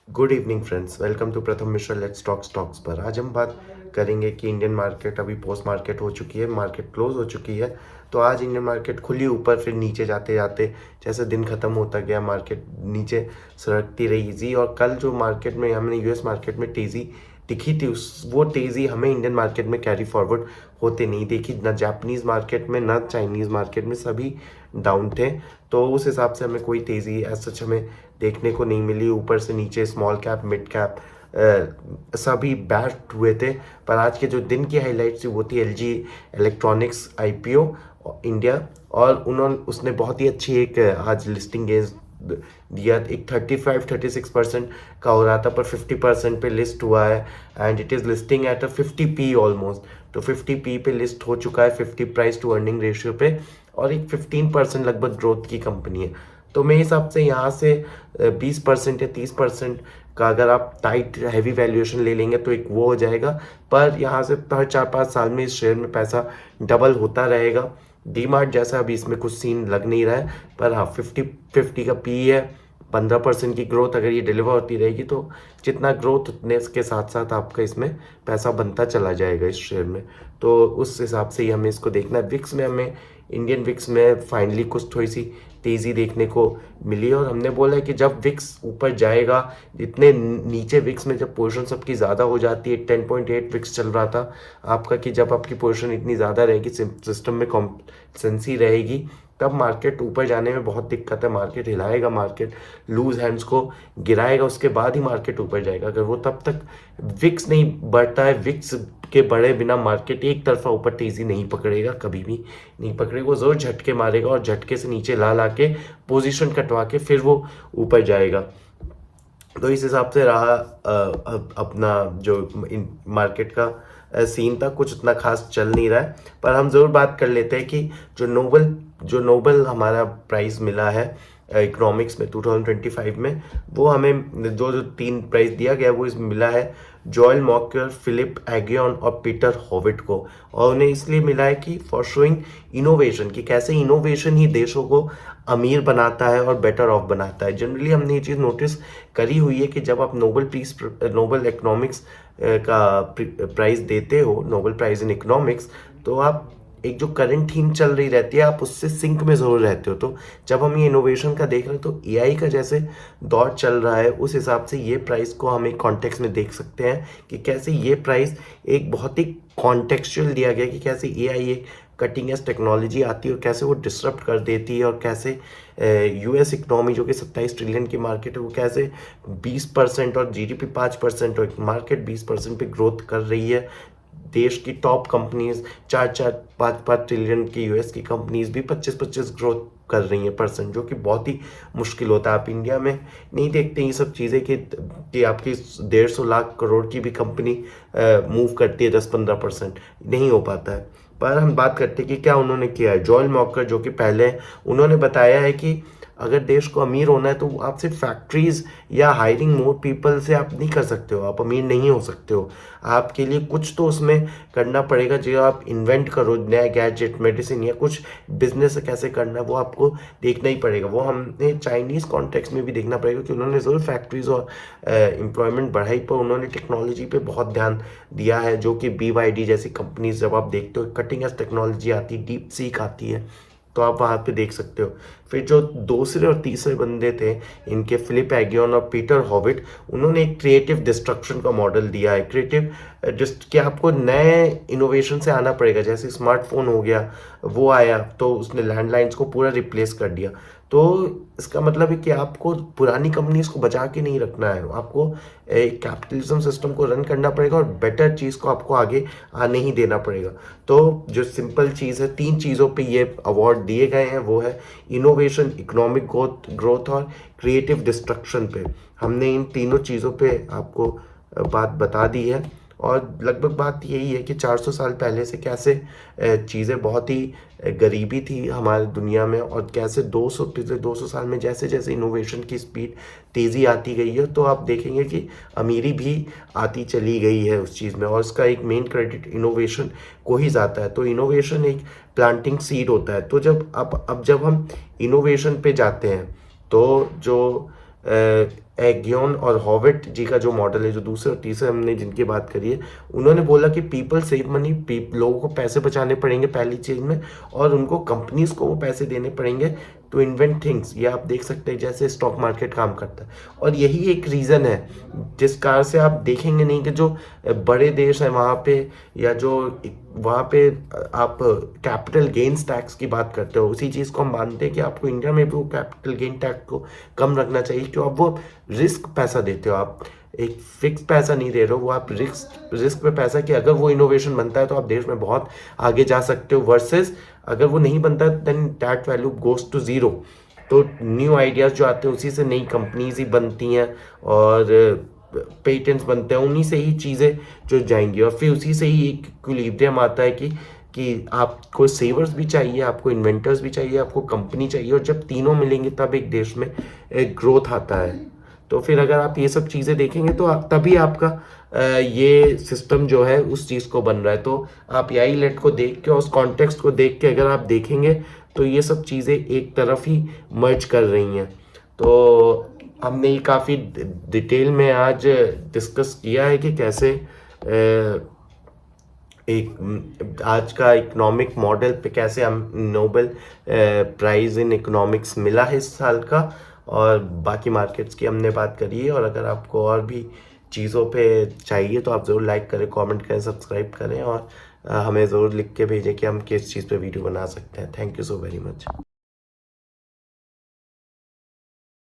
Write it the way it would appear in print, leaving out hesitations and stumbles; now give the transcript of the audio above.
Good evening friends, welcome to Pratham Mishra let's talk stocks पर। आज हम बात करेंगे कि इंडियन मार्केट अभी पोस्ट मार्केट हो चुकी है, मार्केट क्लोज हो चुकी है। तो आज इंडियन मार्केट खुली ऊपर, फिर नीचे जाते जाते जैसे दिन खत्म होता गया मार्केट नीचे सरकती रही जी। और कल जो मार्केट में हमने यूएस मार्केट में तेज़ी दिखी थी, उस वो तेज़ी हमें इंडियन मार्केट में कैरी फॉरवर्ड होते नहीं देखी। ना जापानीज़ मार्केट में ना चाइनीज़ मार्केट में, सभी डाउन थे। तो उस हिसाब से हमें कोई तेज़ी एज सच हमें देखने को नहीं मिली। ऊपर से नीचे स्मॉल कैप मिड कैप सभी बैट हुए थे। पर आज के जो दिन की हाईलाइट थी वो थी एलजी इलेक्ट्रॉनिक्स आईपीओ इंडिया। और उन्होंने उसने बहुत ही अच्छी एक आज लिस्टिंग गेंस दिया। एक 35-36% का हो रहा था, पर 50% पे लिस्ट हुआ है and it is listing at a 50p almost. तो 50p पे लिस्ट हो चुका है, 50 प्राइस टू अर्निंग रेशियो पे, और एक 15% लगभग ग्रोथ की कंपनी है। तो मेरे हिसाब से यहाँ से 20% या 30% का अगर आप टाइट हैवी वैल्यूएशन ले लेंगे तो एक वो हो जाएगा। पर यहाँ से हर 4-5 साल में इस शेयर में पैसा डबल होता रहेगा। डीमार्ट जैसा अभी इसमें कुछ सीन लग नहीं रहा है, पर हाँ 50 का पी है। 15% की ग्रोथ अगर ये डिलीवर होती रहेगी तो जितना ग्रोथ उतने के साथ साथ आपका इसमें पैसा बनता चला जाएगा इस शेयर में। तो उस हिसाब से ही हमें इसको देखना है। विक्स में हमें इंडियन विक्स में फाइनली कुछ थोड़ी सी तेज़ी देखने को मिली, और हमने बोला है कि जब विक्स ऊपर जाएगा, इतने नीचे विक्स में जब पोजीशन सबकी ज़्यादा हो जाती है, 10.8 विक्स चल रहा था आपका, कि जब आपकी पोजीशन इतनी ज़्यादा रहेगी, सिस्टम में कॉम्प्लेसेंसी रहेगी, तब मार्केट ऊपर जाने में बहुत दिक्कत है। मार्केट हिलाएगा, मार्केट लूज हैंड्स को गिराएगा, उसके बाद ही मार्केट ऊपर जाएगा। अगर वो तब तक विक्स नहीं बढ़ता है, विक्स के बढ़े बिना मार्केट एक तरफा ऊपर तेज़ी नहीं पकड़ेगा, कभी भी नहीं पकड़ेगा। वो जोर झटके मारेगा और झटके से नीचे ला ला के पोजिशन कटवा के फिर वो ऊपर जाएगा। तो इस हिसाब से रहा अपना जो मार्केट का सीन था, कुछ उतना खास चल नहीं रहा है। पर हम ज़रूर बात कर लेते हैं कि जो नोबल हमारा प्राइज़ मिला है इकोनॉमिक्स में 2025 में, वो हमें जो जो 3 प्राइज़ दिया गया वो इसमें मिला है जॉयल मॉकर, फिलिप एगियन और पीटर हॉविट को। और उन्हें इसलिए मिला है कि फॉर शोइंग इनोवेशन, कि कैसे इनोवेशन ही देशों को अमीर बनाता है और बेटर ऑफ बनाता है। जनरली हमने ये चीज़ नोटिस करी हुई है कि जब आप नोबल इकोनॉमिक्स का प्राइज़ देते हो, नोबल प्राइज़ इन इकोनॉमिक्स, तो आप एक जो करंट थीम चल रही रहती है आप उससे सिंक में ज़रूर रहते हो। तो जब हम ये इनोवेशन का देख रहे हैं तो एआई का जैसे दौर चल रहा है, उस हिसाब से ये प्राइस को हम एक कॉन्टेक्स्ट में देख सकते हैं कि कैसे ये प्राइस एक बहुत ही कॉन्टेक्चुअल दिया गया, कि कैसे एआई एक कटिंग एज टेक्नोलॉजी आती है और कैसे वो डिसरप्ट कर देती है, और कैसे यूएस इकोनॉमी जो कि 27 ट्रिलियन की मार्केट है वो कैसे 20% और जीडीपी 5% और मार्केट 20% पे ग्रोथ कर रही है। देश की टॉप कंपनीज 4-4, 5-5 ट्रिलियन की यूएस की कंपनीज भी 25-25 ग्रोथ कर रही हैं परसेंट, जो कि बहुत ही मुश्किल होता है। आप इंडिया में नहीं देखते ये सब चीज़ें कि आपकी 150 लाख करोड़ की भी कंपनी मूव करती है 10-15%, नहीं हो पाता है। पर हम बात करते हैं कि क्या उन्होंने किया है। जॉयल मॉकर जो कि पहले उन्होंने बताया है कि अगर देश को अमीर होना है तो आप सिर्फ फैक्ट्रीज या हायरिंग मोर पीपल से आप नहीं कर सकते हो, आप अमीर नहीं हो सकते हो। आपके लिए कुछ तो उसमें करना पड़ेगा, जो आप इन्वेंट करो नया गैजेट, मेडिसिन या कुछ बिजनेस कैसे करना है वो आपको देखना ही पड़ेगा। वो हमने चाइनीज़ कॉन्टेक्स्ट में भी देखना पड़ेगा कि उन्होंने ज़रूर फैक्ट्रीज और एम्प्लॉयमेंट बढ़ाई, पर उन्होंने टेक्नोलॉजी पे बहुत ध्यान दिया है, जो कि BYD जैसी कंपनीज जब आप देखते हो कटिंग एज टेक्नोलॉजी आती है, डीप सीक आती है, तो आप वहाँ पे देख सकते हो। फिर जो दूसरे और तीसरे बंदे थे इनके, फिलिप एगियन और पीटर हॉविट, उन्होंने एक क्रिएटिव डिस्ट्रक्शन का मॉडल दिया है। क्रिएटिव कि आपको नए इनोवेशन से आना पड़ेगा। जैसे स्मार्टफोन हो गया, वो आया तो उसने लैंडलाइंस को पूरा रिप्लेस कर दिया। तो इसका मतलब है कि आपको पुरानी कंपनीज को बचा के नहीं रखना है, आपको एक कैपिटलिज्म सिस्टम को रन करना पड़ेगा और बेटर चीज़ को आपको आगे आने ही देना पड़ेगा। तो जो सिंपल चीज़ है, 3 चीज़ों पे ये अवार्ड दिए गए हैं, वो है इनोवेशन, इकोनॉमिक ग्रोथ और क्रिएटिव डिस्ट्रक्शन पे। हमने इन तीनों चीज़ों पे आपको बात बता दी है। और लगभग बात यही है कि 400 साल पहले से कैसे चीज़ें बहुत ही गरीबी थी हमारी दुनिया में, और कैसे पिछले 200 साल में जैसे जैसे इनोवेशन की स्पीड तेज़ी आती गई है, तो आप देखेंगे कि अमीरी भी आती चली गई है उस चीज़ में। और इसका एक मेन क्रेडिट इनोवेशन को ही जाता है। तो इनोवेशन एक प्लांटिंग सीड होता है। तो जब हम इनोवेशन पे जाते हैं, तो जो एग्योन और हॉविट जी का जो मॉडल है, जो दूसरे और तीसरे हमने जिनकी बात करी है, उन्होंने बोला कि पीपल सेव मनी, लोगों को पैसे बचाने पड़ेंगे पहली चीज में, और उनको कंपनीज को वो पैसे देने पड़ेंगे टू इन्वेंट थिंग्स। ये आप देख सकते हैं जैसे स्टॉक मार्केट काम करता है, और यही एक रीज़न है जिस कारण से आप देखेंगे नहीं कि जो बड़े देश हैं वहाँ पे, या जो वहाँ पे आप कैपिटल गेन्स टैक्स की बात करते हो, उसी चीज़ को हम मानते हैं कि आपको इंडिया में भी वो कैपिटल गेन टैक्स को कम रखना चाहिए, क्यों? आप वो रिस्क पैसा देते हो, आप एक फिक्स पैसा नहीं दे रहे हो, वो आप रिस्क पे पैसा, कि अगर वो इनोवेशन बनता है तो आप देश में बहुत आगे जा सकते हो, वर्सेस अगर वो नहीं बनता then that value goes to zero. तो न्यू आइडियाज़ जो आते हैं उसी से नई कंपनीज ही बनती हैं, और पेटेंट्स बनते हैं, उन्हीं से ही चीज़ें जो जाएंगी, और फिर उसी से ही एक इक्विलिब्रियम आता है कि आपको सेवर्स भी चाहिए, आपको इन्वेंटर्स भी चाहिए, आपको कंपनी चाहिए, और जब तीनों मिलेंगे तब एक देश में एक ग्रोथ आता है। तो फिर अगर आप ये सब चीज़ें देखेंगे तो तभी आपका ये सिस्टम जो है उस चीज़ को बन रहा है। तो आप यही लेट को देख के और उस कॉन्टेक्स्ट को देख के अगर आप देखेंगे तो ये सब चीज़ें एक तरफ ही मर्ज कर रही हैं। तो हमने ये काफ़ी डिटेल में आज डिस्कस किया है कि कैसे एक आज का इकोनॉमिक मॉडल पे कैसे हम नोबेल प्राइज़ इन इकोनॉमिक्स मिला है इस साल का, और बाकी मार्केट्स की हमने बात करी है। और अगर आपको और भी चीज़ों पे चाहिए तो आप ज़रूर लाइक करें, कमेंट करें, सब्सक्राइब करें, और हमें ज़रूर लिख के भेजें कि हम किस चीज़ पे वीडियो बना सकते हैं। Thank you so very much.